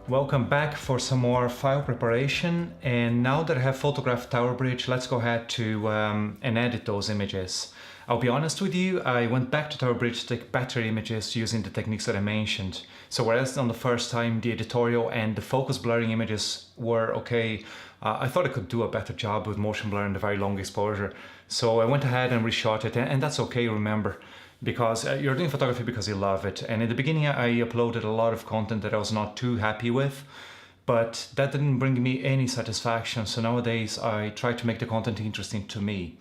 Welcome back for some more file preparation, and now that I have photographed Tower Bridge, let's go ahead to and edit those images. I'll be honest with you, I went back to Tower Bridge to take better images using the techniques that I mentioned. So whereas on the first time the editorial and the focus blurring images were okay, I thought I could do a better job with motion blur and the very long exposure. So I went ahead and reshot it, and that's okay, remember. Because you're doing photography because you love it. And in the beginning I uploaded a lot of content that I was not too happy with, but that didn't bring me any satisfaction. So nowadays I try to make the content interesting to me.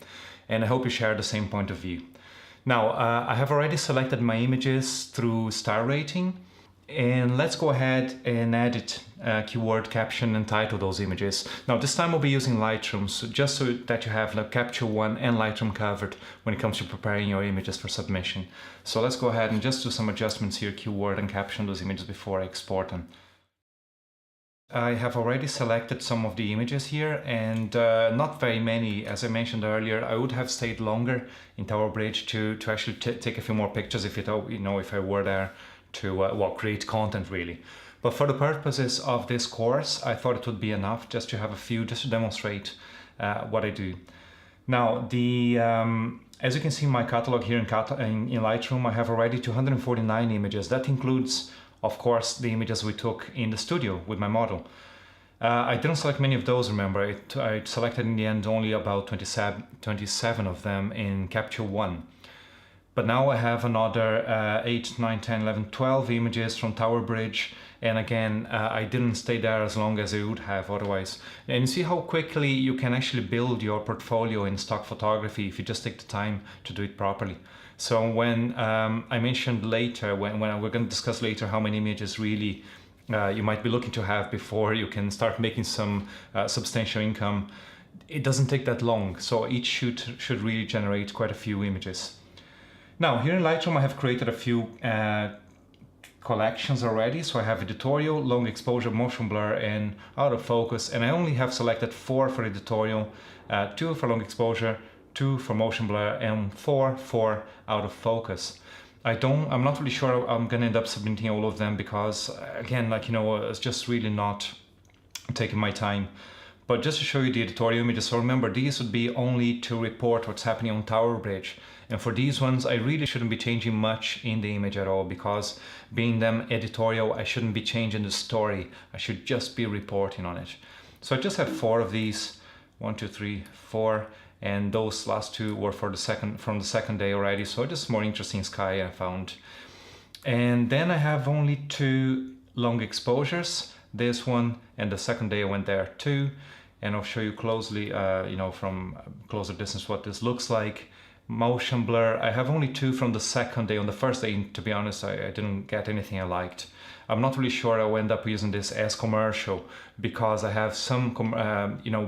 And I hope you share the same point of view. Now, I have already selected my images through star rating. And let's go ahead and edit keyword, caption, and title those images. Now this time we'll be using Lightroom, so just so that you have like Capture One and Lightroom covered when it comes to preparing your images for submission. So let's go ahead and just do some adjustments here, keyword and caption those images before I export them. I have already selected some of the images here, and not very many. As I mentioned earlier, I would have stayed longer in Tower Bridge to actually take a few more pictures if if I were there to create content really. But for the purposes of this course, I thought it would be enough just to have a few, just to demonstrate what I do. Now, as you can see in my catalog here in Lightroom, I have already 249 images. That includes, of course, the images we took in the studio with my model. I didn't select many of those, remember. I selected in the end only about 27 of them in Capture One. But now I have another 8, 9, 10, 11, 12 images from Tower Bridge. And again, I didn't stay there as long as I would have otherwise. And you see how quickly you can actually build your portfolio in stock photography if you just take the time to do it properly. So when I mentioned later, when we're going to discuss later how many images really you might be looking to have before you can start making some substantial income, it doesn't take that long. So each shoot should really generate quite a few images. Now here in Lightroom I have created a few collections already. So I have editorial, long exposure, motion blur, and out of focus. And I only have selected 4 for editorial, 2 for long exposure, 2 for motion blur, and 4 for out of focus. I'm not really sure I'm gonna end up submitting all of them because again, it's just really not taking my time. But just to show you the editorial images, so remember, these would be only to report what's happening on Tower Bridge. And for these ones, I really shouldn't be changing much in the image at all because being them editorial, I shouldn't be changing the story. I should just be reporting on it. So I just have 4 of these, 1, 2, 3, 4. And those last 2 were from the second day already. So just more interesting sky I found. And then I have only 2 long exposures. This one and the second day I went there too. And I'll show you closely, from closer distance what this looks like. Motion blur, I have only 2 from the second day. On the first day, to be honest, I didn't get anything I liked. I'm not really sure I'll end up using this as commercial because I have some,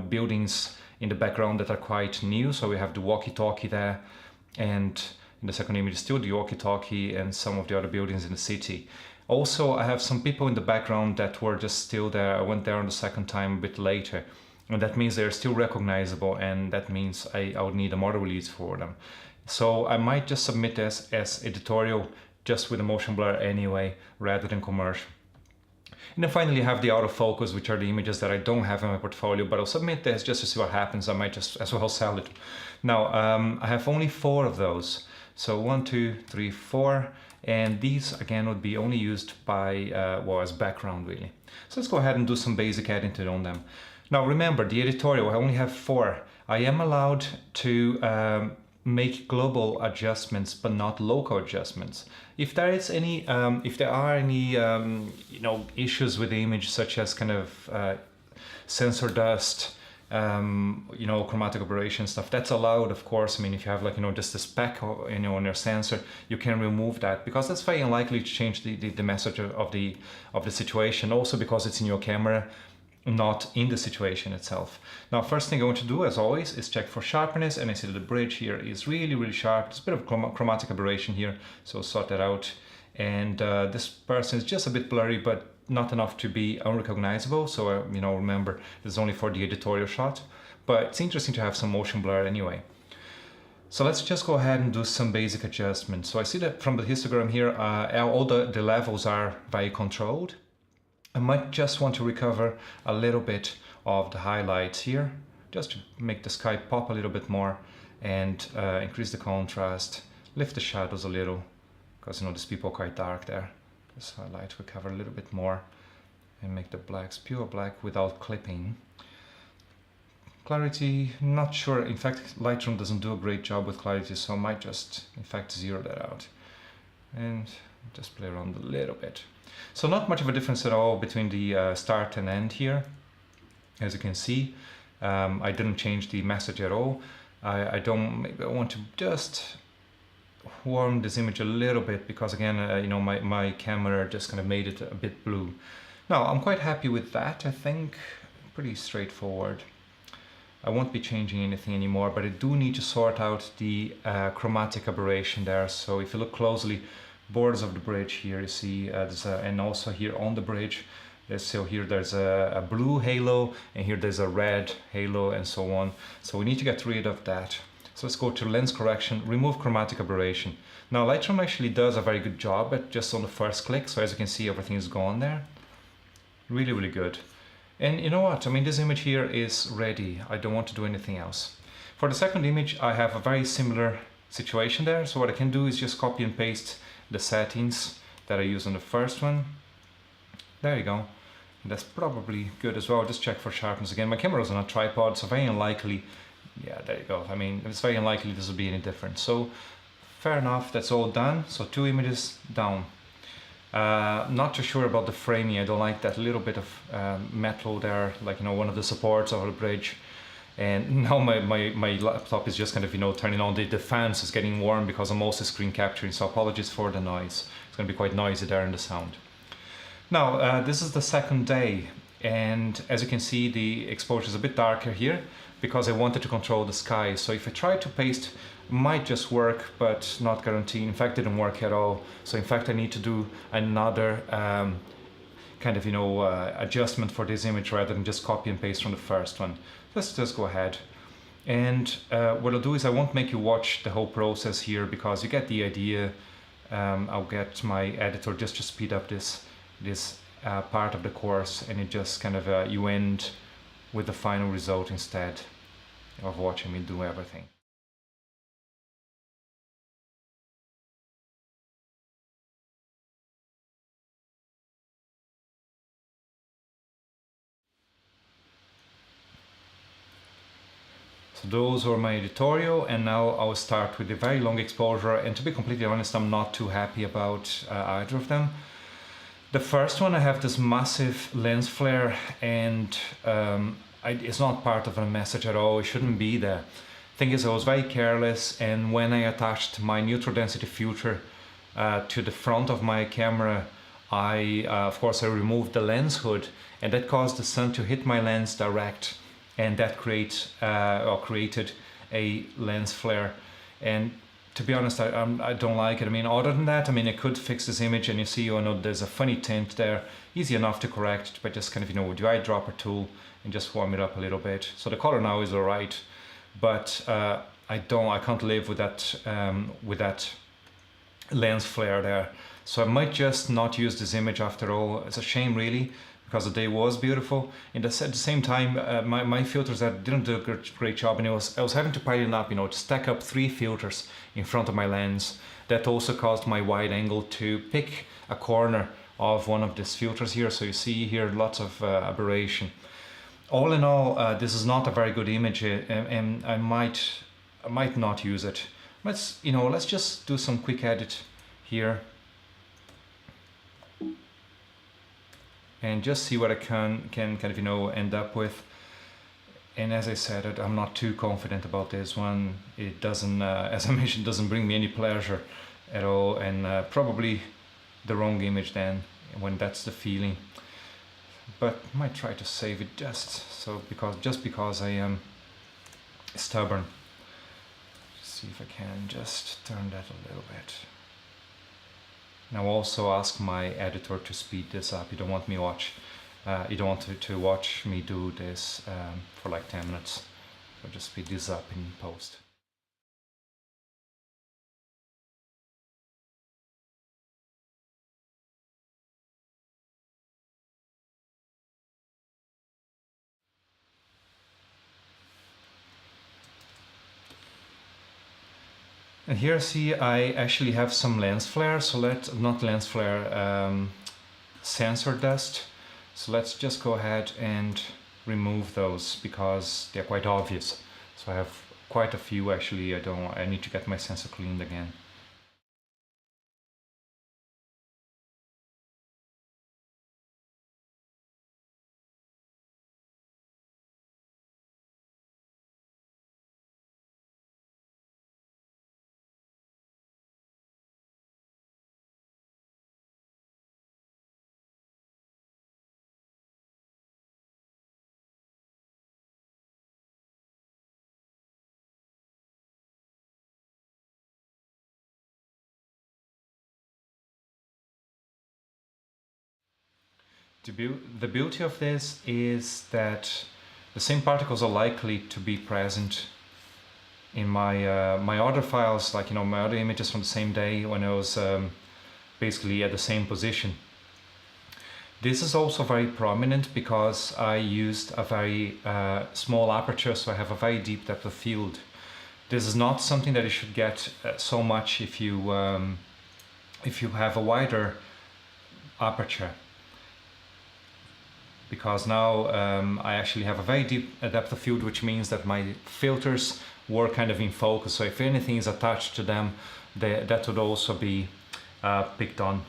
buildings in the background that are quite new. So we have the walkie-talkie there, and in the second image still the walkie-talkie and some of the other buildings in the city. Also, I have some people in the background that were just still there. I went there on the second time a bit later. And that means they're still recognizable, and that means I would need a model release for them. So I might just submit this as editorial just with a motion blur anyway, rather than commercial. And then finally I have the out of focus, which are the images that I don't have in my portfolio, but I'll submit this just to see what happens. I might just as well sell it. Now, I have only 4 of those. So 1, 2, 3, 4. And these again would be only used by, as background really. So let's go ahead and do some basic editing on them. Now remember, the editorial, I only have 4. I am allowed to make global adjustments, but not local adjustments. If there is any, if there are any, issues with the image, such as kind of sensor dust, chromatic aberration stuff, that's allowed, of course. I mean, if you have just a speck on your sensor, you can remove that because that's very unlikely to change the message of the situation. Also because it's in your camera, not in the situation itself. Now, first thing I want to do, as always, is check for sharpness, and I see that the bridge here is really, really sharp. There's a bit of chromatic aberration here, so sort that out. And this person is just a bit blurry, but not enough to be unrecognizable. So, remember, this is only for the editorial shot, but it's interesting to have some motion blur anyway. So let's just go ahead and do some basic adjustments. So I see that from the histogram here, all the levels are very controlled. I might just want to recover a little bit of the highlights here, just to make the sky pop a little bit more, and increase the contrast, lift the shadows a little, because these people are quite dark there. Just highlight, recover a little bit more, and make the blacks pure black without clipping. Clarity, not sure. In fact, Lightroom doesn't do a great job with clarity, so I might just, in fact, zero that out. And just play around a little bit. So not much of a difference at all between the start and end here. As you can see, I didn't change the message at all. Maybe I want to just warm this image a little bit, because again, my camera just kind of made it a bit blue. Now, I'm quite happy with that, I think. Pretty straightforward. I won't be changing anything anymore, but I do need to sort out the chromatic aberration there. So if you look closely, borders of the bridge here, you see, and also here on the bridge, here there's a blue halo, and here there's a red halo, and so on. So we need to get rid of that. So let's go to lens correction, remove chromatic aberration. Now Lightroom actually does a very good job at just on the first click. So as you can see, everything is gone there. Really, really good. And you know what? I mean, this image here is ready. I don't want to do anything else. For the second image, I have a very similar situation there. So what I can do is just copy and paste the settings that I used on the first one. There you go. And that's probably good as well. Just check for sharpness again. My camera is on a tripod, so very unlikely. Yeah, there you go. I mean, it's very unlikely this will be any different. So fair enough, that's all done. So 2 images down. Not too sure about the framing. I don't like that little bit of metal there, like one of the supports over the bridge. And now my laptop is just kind of turning on the fans is getting warm because I'm also screen capturing, so apologies for the noise. It's going to be quite noisy there in the sound. Now this is the second day, and as you can see, the exposure is a bit darker here because I wanted to control the sky. So if I try to paste, might just work, but not guaranteed. In fact, it didn't work at all. So in fact, I need to do another kind of adjustment for this image rather than just copy and paste from the first one. Let's just go ahead. And what I'll do is I won't make you watch the whole process here, because you get the idea. I'll get my editor just to speed up this part of the course, and it just kind of you end with the final result instead of watching me do everything. So those were my editorial, and now I'll start with a very long exposure, and to be completely honest, I'm not too happy about either of them. The first one, I have this massive lens flare, and it's not part of a message at all. It shouldn't be there. Thing is, I was very careless, and when I attached my neutral density filter to the front of my camera, of course I removed the lens hood, and that caused the sun to hit my lens direct, and that created a lens flare. And to be honest, I don't like it. I mean, other than that, I mean, I could fix this image, and you see, there's a funny tint there, easy enough to correct, but just kind of, with the eyedropper tool and just warm it up a little bit. So the color now is all right, but I can't live with that lens flare there. So I might just not use this image after all. It's a shame, really, because the day was beautiful. And at the same time, my filters didn't do a great job, and I was having to pile up, to stack up 3 filters in front of my lens. That also caused my wide angle to pick a corner of one of these filters here. So you see here lots of aberration. All in all, this is not a very good image, and I might not use it. Let's just do some quick edit here and just see what I can kind of end up with. And as I said, I'm not too confident about this one. It doesn't, as I mentioned, doesn't bring me any pleasure at all, and probably the wrong image then when that's the feeling. But I might try to save it just because I am stubborn. See if I can just turn that a little bit. Now also ask my editor to speed this up. You don't want to watch me do this for like 10 minutes. So just speed this up in post. And here see I actually have some lens flare, so not lens flare, sensor dust. So let's just go ahead and remove those because they're quite obvious. So I have quite a few actually. I need to get my sensor cleaned again. The beauty of this is that the same particles are likely to be present in my other files, like my other images from the same day when I was basically at the same position. This is also very prominent because I used a very small aperture, so I have a very deep depth of field. This is not something that you should get so much if you have a wider aperture, because now I actually have a very deep depth of field, which means that my filters were kind of in focus. So if anything is attached to them, that would also be picked on.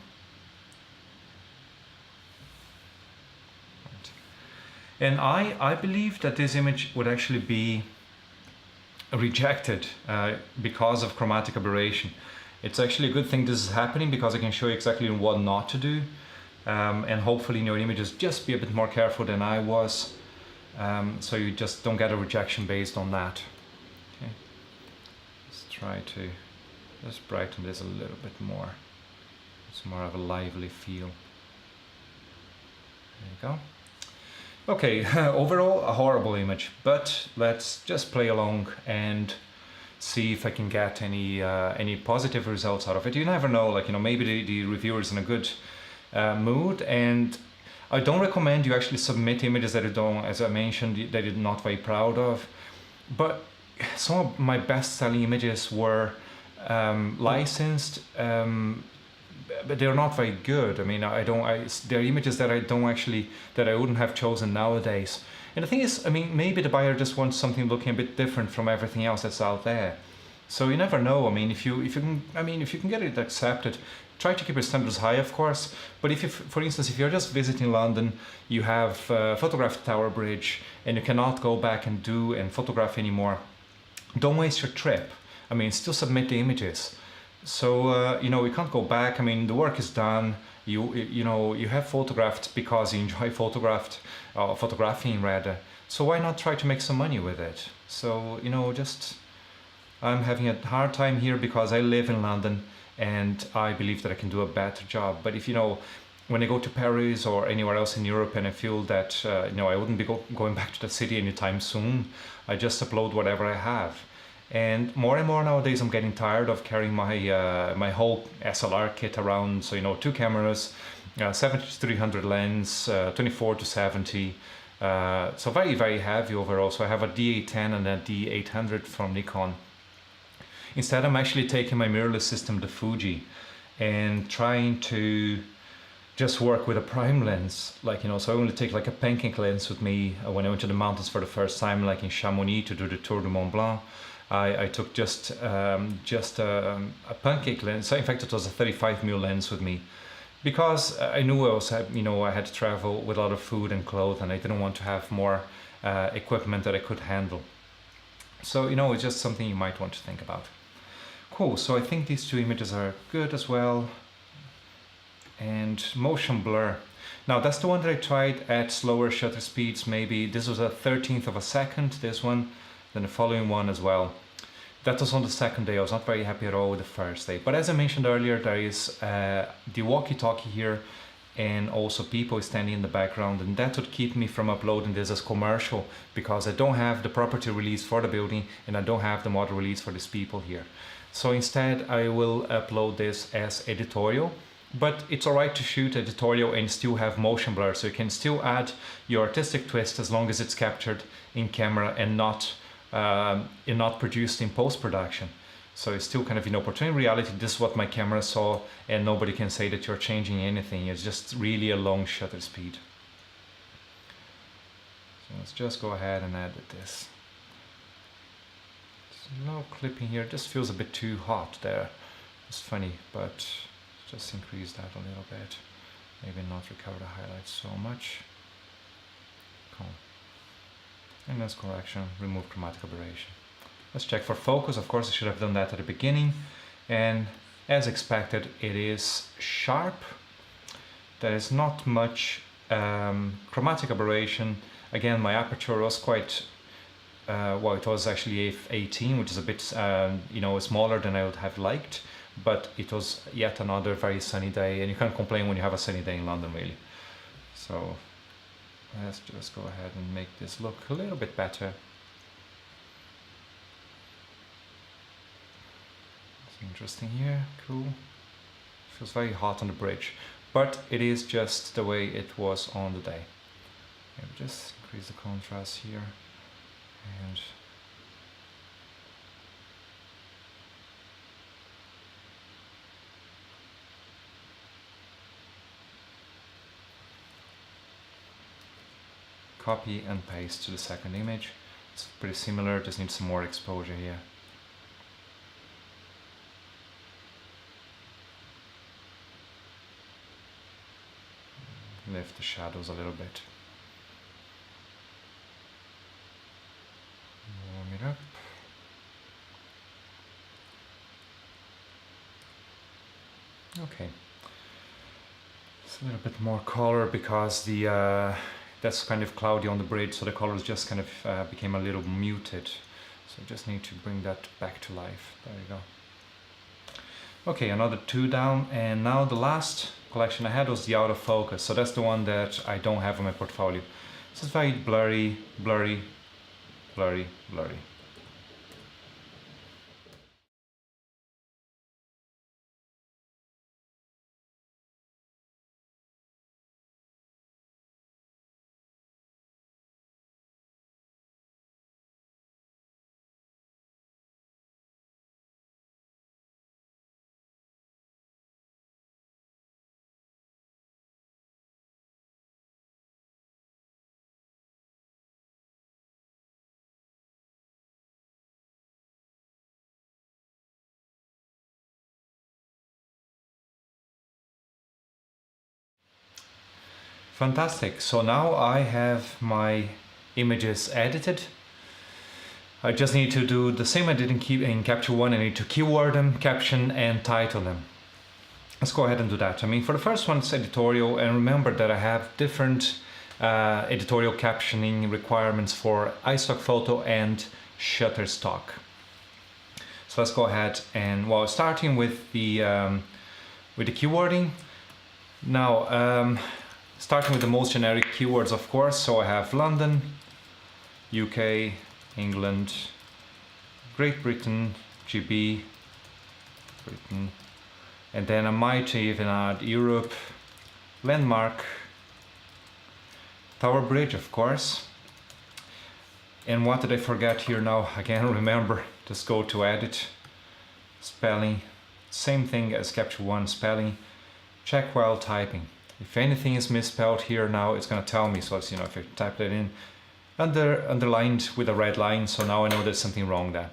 And I believe that this image would actually be rejected because of chromatic aberration. It's actually a good thing this is happening because I can show you exactly what not to do. And hopefully in your images just be a bit more careful than I was, so you just don't get a rejection based on that. Okay. Let's try to just brighten this a little bit more. It's more of a lively feel. There you go. Okay, overall a horrible image, but let's just play along and see if I can get any positive results out of it. You never know, like maybe the reviewer's in a good mood, and I don't recommend you actually submit images that you don't, as I mentioned, that you're not very proud of. But some of my best-selling images were licensed, but they're not very good. I mean, they're images that I wouldn't have chosen nowadays. And the thing is, I mean, maybe the buyer just wants something looking a bit different from everything else that's out there. So you never know. I mean, if you can get it accepted, try to keep your standards high, of course. But for instance, if you're just visiting London, you have photographed Tower Bridge, and you cannot go back and photograph anymore, don't waste your trip. I mean, still submit the images. So you can't go back. I mean, the work is done. You have photographed because you enjoy photographing rather. So why not try to make some money with it? So I'm having a hard time here because I live in London and I believe that I can do a better job. But if when I go to Paris or anywhere else in Europe and I feel that I wouldn't be going back to the city anytime soon, I just upload whatever I have. And more nowadays I'm getting tired of carrying my whole SLR kit around. So 2 cameras, 70-300 lens, 24-70, so very, very heavy overall. So I have a D810 and a D800 from Nikon. Instead, I'm actually taking my mirrorless system, the Fuji, and trying to just work with a prime lens. So I only take like a pancake lens with me when I went to the mountains for the first time, like in Chamonix to do the Tour du Mont Blanc. I took just a pancake lens. So in fact, it was a 35mm lens with me, because I knew I had to travel with a lot of food and clothes, and I didn't want to have more equipment that I could handle. So it's just something you might want to think about. Cool. So I think these 2 images are good as well. And motion blur. Now that's the one that I tried at slower shutter speeds. Maybe this was a 1/13 of a second, this one, then the following one as well. That was on the second day. I was not very happy at all with the first day. But as I mentioned earlier, there is the walkie-talkie here, and also people standing in the background, and that would keep me from uploading this as commercial, because I don't have the property release for the building and I don't have the model release for these people here. So instead I will upload this as editorial. But it's alright to shoot editorial and still have motion blur, so you can still add your artistic twist as long as it's captured in camera and not produced in post-production. So it's still kind of, but in reality, this is what my camera saw, and nobody can say that you're changing anything. It's just really a long shutter speed. So let's just go ahead and edit this. No clipping here, just feels a bit too hot there. It's funny, but just increase that a little bit. Maybe not recover the highlights so much. Cool. And that's correction, remove chromatic aberration. Let's check for focus. Of course, I should have done that at the beginning. And as expected, it is sharp. There is not much chromatic aberration. Again, my aperture was quite, well, it was actually f18, which is a bit, smaller than I would have liked. But it was yet another very sunny day, and you can't complain when you have a sunny day in London, really. So let's just go ahead and make this look a little bit better. Interesting here, cool. Feels very hot on the bridge, but it is just the way it was on the day. Maybe just increase the contrast here, and copy and paste to the second image. It's pretty similar, just needs some more exposure here. Lift the shadows a little bit. Warm it up. Okay. It's a little bit more color because the that's kind of cloudy on the bridge, so the colors just kind of became a little muted. So I just need to bring that back to life. There you go. Okay, another 2 down, and now the last collection I had was the out of focus. So that's the one that I don't have in my portfolio. This is very blurry, blurry, blurry, blurry. Fantastic. So now I have my images edited. I just need to do the same I did in Capture One. I need to keyword them, caption, and title them. Let's go ahead and do that. I mean, for the first one, it's editorial, and remember that I have different editorial captioning requirements for iStock photo and Shutterstock. So let's go ahead and, well, starting with the keywording. Now, starting with the most generic keywords, of course. So I have London, UK, England, Great Britain, GB, Britain, and then I might even add Europe, landmark, Tower Bridge, of course. And what did I forget here now? Again, remember, just go to edit, spelling, same thing as Capture One, spelling, check while typing. If anything is misspelled here now, it's going to tell me. So it's, if I type that in, underlined with a red line, so now I know there's something wrong there.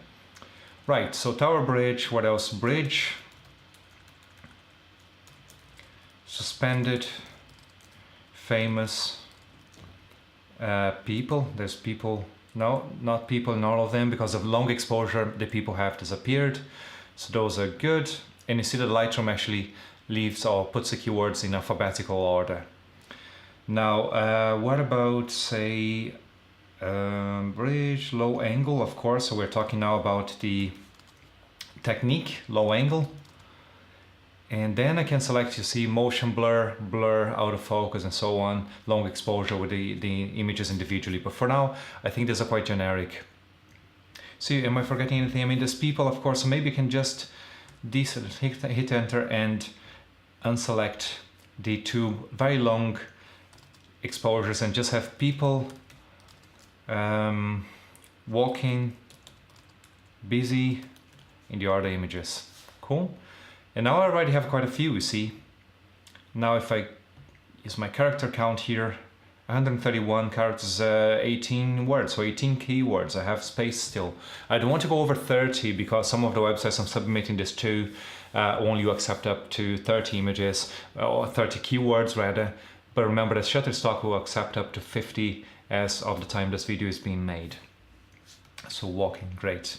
Right, so Tower Bridge, what else? Bridge, suspended, famous, people. There's people, no, not people in all of them, because of long exposure, the people have disappeared. So those are good. And you see that Lightroom actually leaves or puts the keywords in alphabetical order. Now, what about, say, bridge, low angle, of course. So we're talking now about the technique, low angle. And then I can select, you see, motion blur, blur, out of focus, and so on, long exposure with the images individually. But for now, I think these are quite generic. See, am I forgetting anything? I mean, there's people, of course, so maybe you can just hit enter and unselect the 2 very long exposures and just have people walking, busy, in the other images. Cool. And now I already have quite a few, you see. Now if I use my character count here, 131 characters, 18 words, so 18 keywords. I have space still. I don't want to go over 30 because some of the websites I'm submitting this to only you accept up to 30 images, or 30 keywords rather. But remember that Shutterstock will accept up to 50 as of the time this video is being made. So walking, great.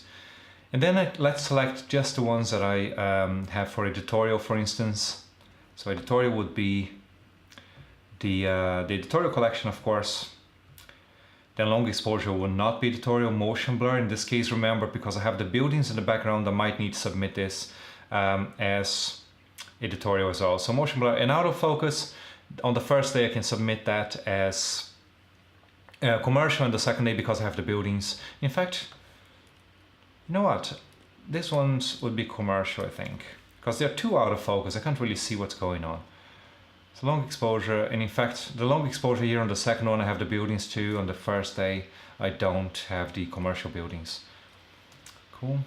And then let's select just the ones that I have for editorial, for instance. So editorial would be the editorial collection, of course. Then long exposure will not be editorial. Motion blur, in this case, remember, because I have the buildings in the background, I might need to submit this as editorial as well. So motion blur and out of focus, on the first day I can submit that as commercial, and the second day, because I have the buildings. In fact, you know what? This ones would be commercial, I think, because they're too out of focus. I can't really see what's going on. So long exposure, and in fact, the long exposure here on the second one, I have the buildings too. On the first day, I don't have the commercial buildings. Cool.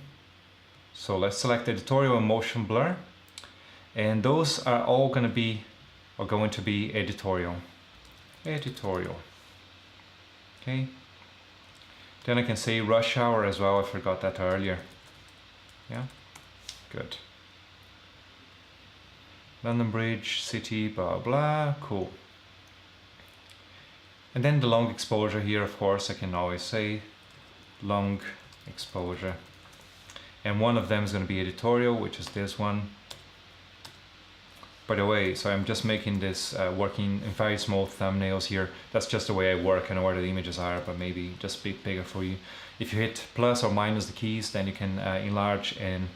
So let's select editorial and motion blur. And those are all going to be editorial. Editorial. Okay. Then I can say rush hour as well. I forgot that earlier. Yeah. Good. London Bridge, city, blah, blah, cool. And then the long exposure here, of course, I can always say long exposure. And one of them is going to be editorial, which is this one. By the way, so I'm just making this working in very small thumbnails here. That's just the way I work. I know where the images are, but maybe just a bit bigger for you. If you hit plus or minus the keys, then you can enlarge and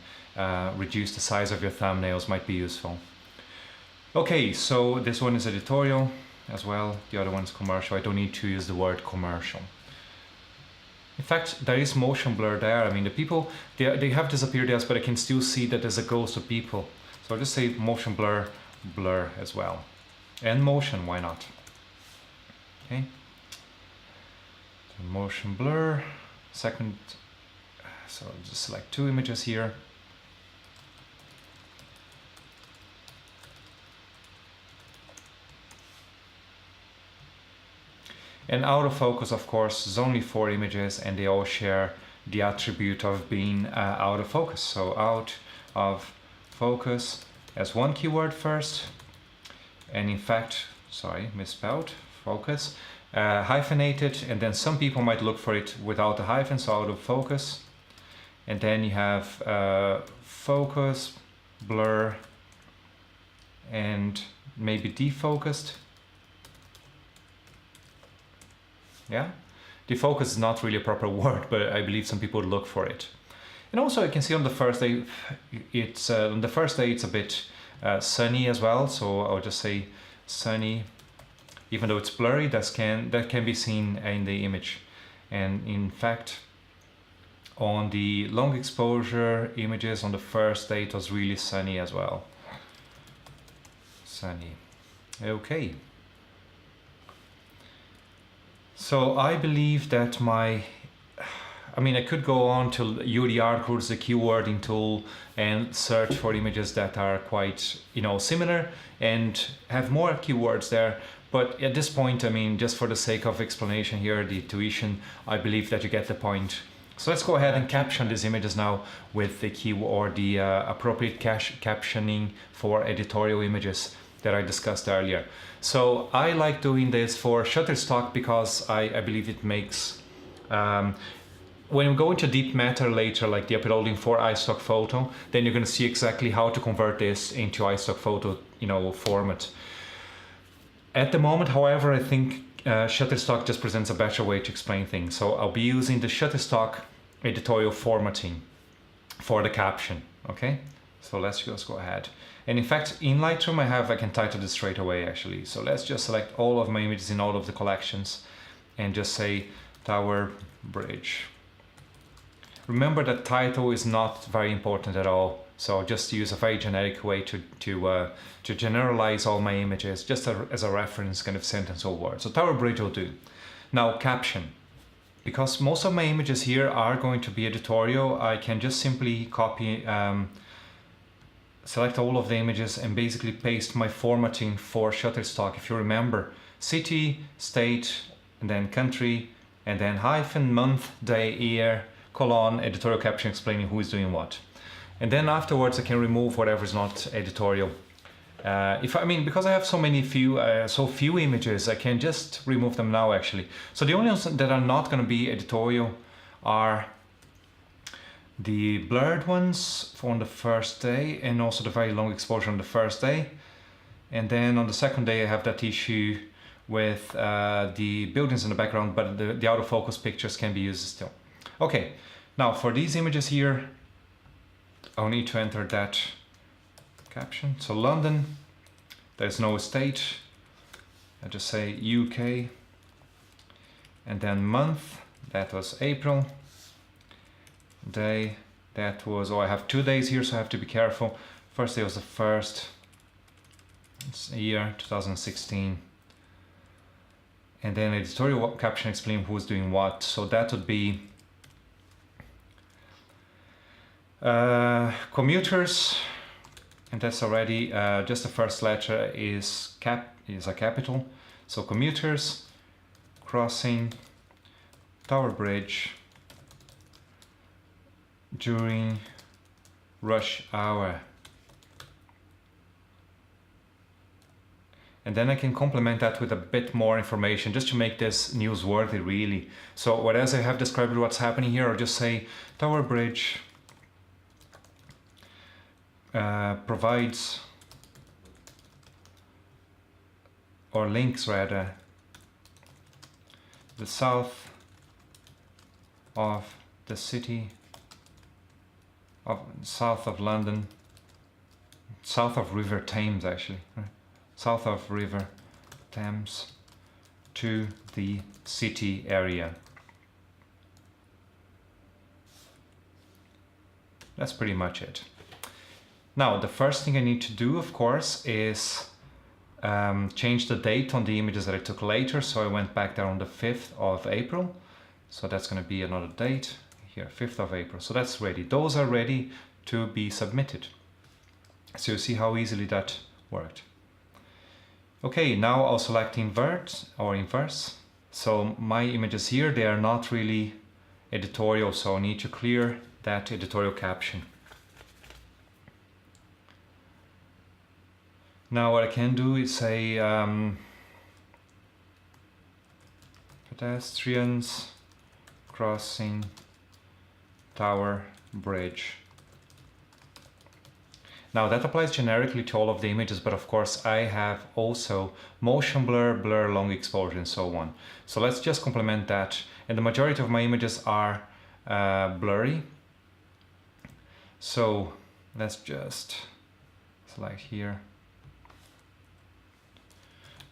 reduce the size of your thumbnails, might be useful. Okay, so this one is editorial as well. The other one's commercial. I don't need to use the word commercial. In fact, there is motion blur there. I mean, the people, they have disappeared, yes, but I can still see that there's a ghost of people. So I'll just say motion blur, blur as well. And motion, why not? Okay. So motion blur, second, so I'll just select two images here. And out of focus, of course, is only 4 images, and they all share the attribute of being out of focus. So out of focus as one keyword first, and in fact, sorry, misspelled, focus, hyphenated, and then some people might look for it without the hyphen, so out of focus. And then you have focus, blur, and maybe defocused. Yeah, defocus is not really a proper word, but I believe some people would look for it. And also, I can see on the first day, it's a bit sunny as well. So I'll just say sunny, even though it's blurry. That can be seen in the image. And in fact, on the long exposure images on the first day, it was really sunny as well. Sunny. Okay. So I believe that I could go on to UDR articles, the keywording tool, and search for images that are quite, similar and have more keywords there. But at this point, just for the sake of explanation here, the tuition, I believe that you get the point. So let's go ahead and caption these images now with the keyword, the appropriate captioning for editorial images that I discussed earlier. So I like doing this for Shutterstock because I believe it makes, when we go into deep matter later, like the uploading for iStock photo, then you're going to see exactly how to convert this into iStock photo, format. At the moment, however, I think Shutterstock just presents a better way to explain things. So I'll be using the Shutterstock editorial formatting for the caption, okay? So let's just go ahead. And in fact, in Lightroom, I can title this straight away actually. So let's just select all of my images in all of the collections and just say Tower Bridge. Remember that title is not very important at all. So just use a very generic way to generalize all my images, just as a reference kind of sentence or word. So Tower Bridge will do. Now caption. Because most of my images here are going to be editorial, I can just simply copy, select all of the images and basically paste my formatting for Shutterstock. If you remember, city, state, and then country, and then hyphen, month, day, year, colon, editorial caption explaining who is doing what. And then afterwards I can remove whatever is not editorial. Because I have so few images, I can just remove them now actually. So the only ones that are not going to be editorial are the blurred ones on the first day, and also the very long exposure on the first day. And then on the second day I have that issue with the buildings in the background, but the out of focus pictures can be used still. Okay, now for these images here, I'll need to enter that caption. So London, there's no state. I just say UK, and then month, that was April. Day, that was, I have 2 days here, so I have to be careful. First day was the first, it's year 2016. And then editorial caption explain who's doing what. So that would be commuters, and that's already just the first letter is a capital. So commuters crossing Tower Bridge during rush hour. And then I can complement that with a bit more information just to make this newsworthy really. So whereas I have described what's happening here, I'll just say Tower Bridge provides, or links rather, the south of the city, south of London, south of River Thames actually, right? South of River Thames to the city area. That's pretty much it. Now, the first thing I need to do, of course, is change the date on the images that I took later. So I went back there on the 5th of April. So that's going to be another date here, 5th of April. So that's ready. Those are ready to be submitted. So you see how easily that worked. Okay, now I'll select invert or inverse. So my images here, they are not really editorial, so I need to clear that editorial caption. Now what I can do is say pedestrians crossing Tower Bridge. Now that applies generically to all of the images, but of course I have also motion blur, blur, long exposure, and so on. So let's just complement that. And the majority of my images are blurry. So let's just select here.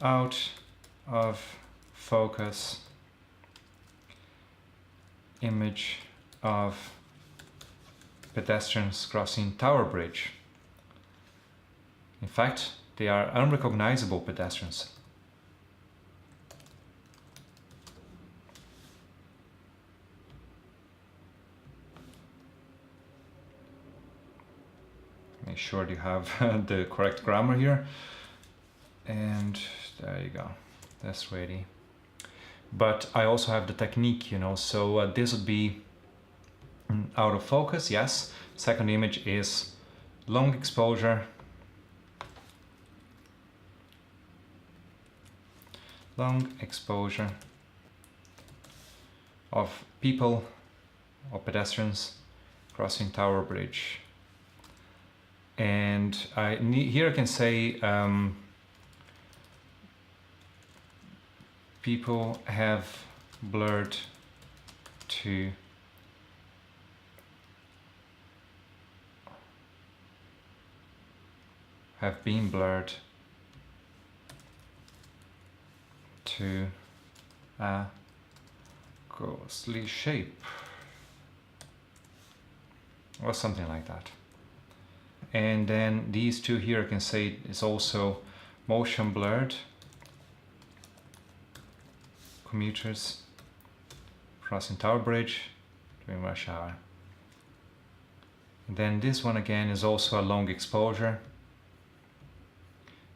Out of focus image of pedestrians crossing Tower Bridge. In fact, they are unrecognizable pedestrians. Make sure you have the correct grammar here. And there you go, that's ready. But I also have the technique, you know, so this would be out of focus, yes. Second image is long exposure. Long exposure of people or pedestrians crossing Tower Bridge. And here I can say people have blurred to have been blurred to a ghostly shape or something like that. And then these two here I can say is also motion blurred commuters crossing Tower Bridge during rush hour. And then this one again is also a long exposure.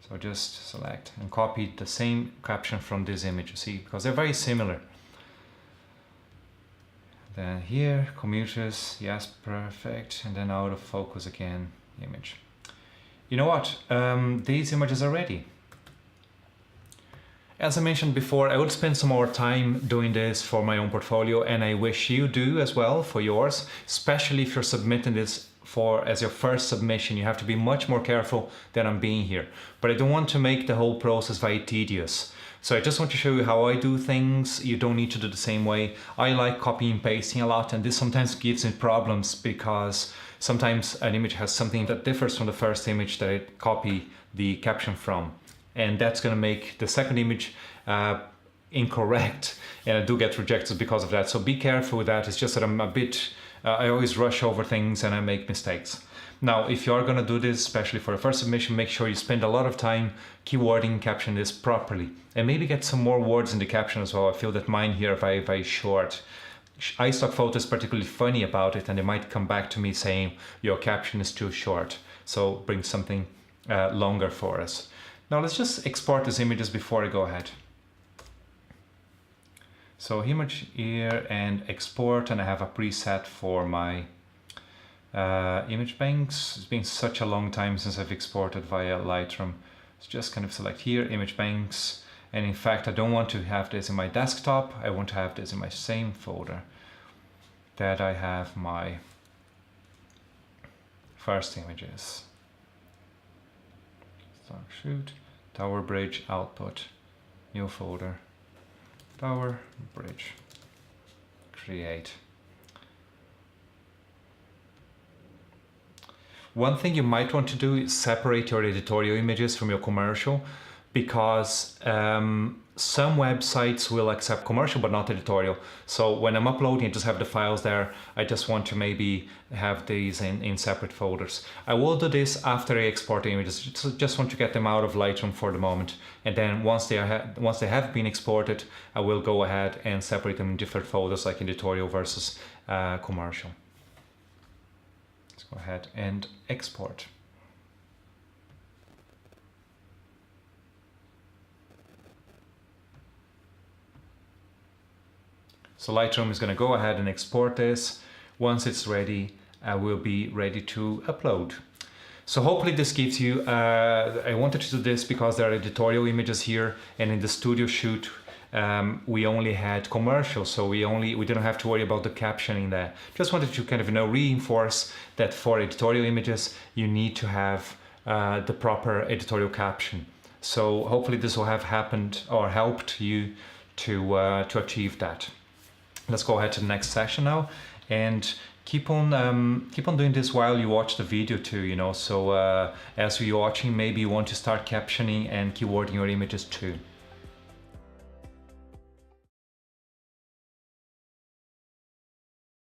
So just select and copy the same caption from this image, you see, because they're very similar. Then here, commuters, yes, perfect. And then out of focus again, image. You know what? These images are ready. As I mentioned before, I would spend some more time doing this for my own portfolio, and I wish you do as well for yours, especially if you're submitting this as your first submission. You have to be much more careful than I'm being here. But I don't want to make the whole process very tedious. So I just want to show you how I do things. You don't need to do the same way. I like copying and pasting a lot, and this sometimes gives me problems because sometimes an image has something that differs from the first image that I copy the caption from. And that's going to make the second image incorrect, and I do get rejected because of that. So be careful with that. It's just that I'm a bit, I always rush over things and I make mistakes. Now, if you are going to do this, especially for a first submission, make sure you spend a lot of time keywording and caption this properly, and maybe get some more words in the caption as well. I feel that mine here are very, very short. iStock Photo is particularly funny about it, and they might come back to me saying your caption is too short. So bring something longer for us. Now let's just export these images before I go ahead. So image here and export, and I have a preset for my image banks. It's been such a long time since I've exported via Lightroom. So just kind of select here, image banks. And in fact, I don't want to have this in my desktop. I want to have this in my same folder that I have my first images. Start shoot, Tower Bridge output, new folder, Tower Bridge, create. One thing you might want to do is separate your editorial images from your commercial, because some websites will accept commercial but not editorial. So when I'm uploading, I just have the files there. I just want to maybe have these in separate folders. I will do this after I export the images. Just want to get them out of Lightroom for the moment. And then once they have been exported, I will go ahead and separate them in different folders, like editorial versus commercial. Let's go ahead and export. So Lightroom is going to go ahead and export this. Once it's ready, I will be ready to upload. So hopefully this gives you, I wanted to do this because there are editorial images here, and in the studio shoot, we only had commercials, so we didn't have to worry about the captioning there. Just wanted to kind of, reinforce that for editorial images, you need to have the proper editorial caption. So hopefully this will have happened or helped you to achieve that. Let's go ahead to the next session now, and keep on doing this while you watch the video too, So as you're watching, maybe you want to start captioning and keywording your images too.